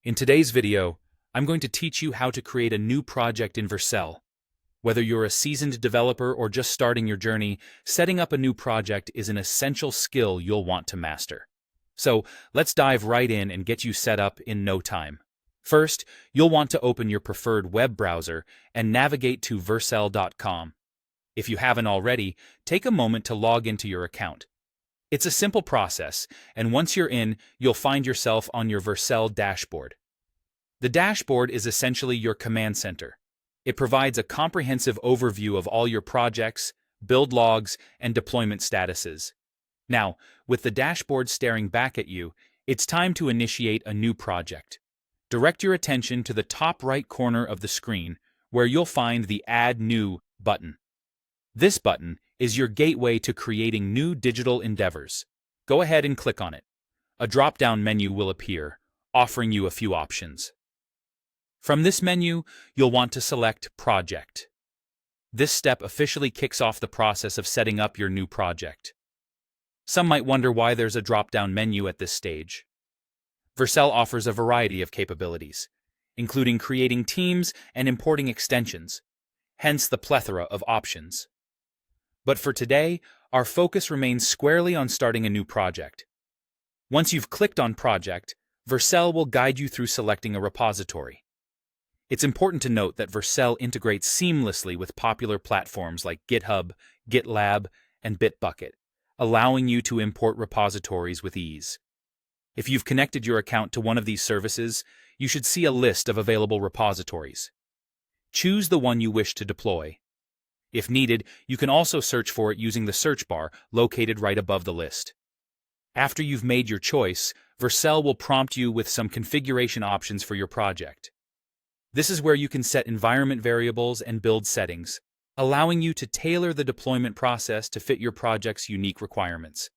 In today's video, I'm going to teach you how to create a new project in Vercel. Whether you're a seasoned developer or just starting your journey, setting up a new project is an essential skill you'll want to master. So let's dive right in and get you set up in no time. First, you'll want to open your preferred web browser and navigate to vercel.com. If you haven't already, take a moment to log into your account. It's a simple process, and once you're in, you'll find yourself on your Vercel dashboard. The dashboard is essentially your command center. It provides a comprehensive overview of all your projects, build logs, and deployment statuses. Now, with the dashboard staring back at you, it's time to initiate a new project. Direct your attention to the top right corner of the screen, where you'll find the Add New button. This button is your gateway to creating new digital endeavors. Go ahead and click on it. A drop-down menu will appear, offering you a few options. From this menu, you'll want to select Project. This step officially kicks off the process of setting up your new project. Some might wonder why there's a drop-down menu at this stage. Vercel offers a variety of capabilities, including creating teams and importing extensions, hence the plethora of options. But for today, our focus remains squarely on starting a new project. Once you've clicked on Project, Vercel will guide you through selecting a repository. It's important to note that Vercel integrates seamlessly with popular platforms like GitHub, GitLab, and Bitbucket, allowing you to import repositories with ease. If you've connected your account to one of these services, you should see a list of available repositories. Choose the one you wish to deploy. If needed, you can also search for it using the search bar located right above the list. After you've made your choice, Vercel will prompt you with some configuration options for your project. This is where you can set environment variables and build settings, allowing you to tailor the deployment process to fit your project's unique requirements.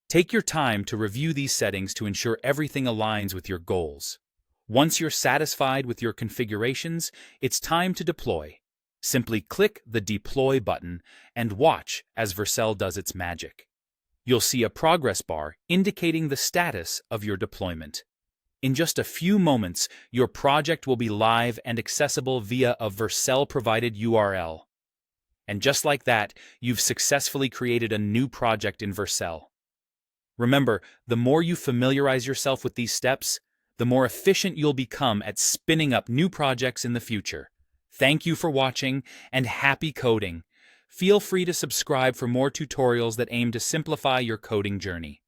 Take your time to review these settings to ensure everything aligns with your goals. Once you're satisfied with your configurations, it's time to deploy. Simply click the Deploy button and watch as Vercel does its magic. You'll see a progress bar indicating the status of your deployment. In just a few moments, your project will be live and accessible via a Vercel-provided URL. And just like that, you've successfully created a new project in Vercel. Remember, the more you familiarize yourself with these steps, the more efficient you'll become at spinning up new projects in the future. Thank you for watching, and happy coding! Feel free to subscribe for more tutorials that aim to simplify your coding journey.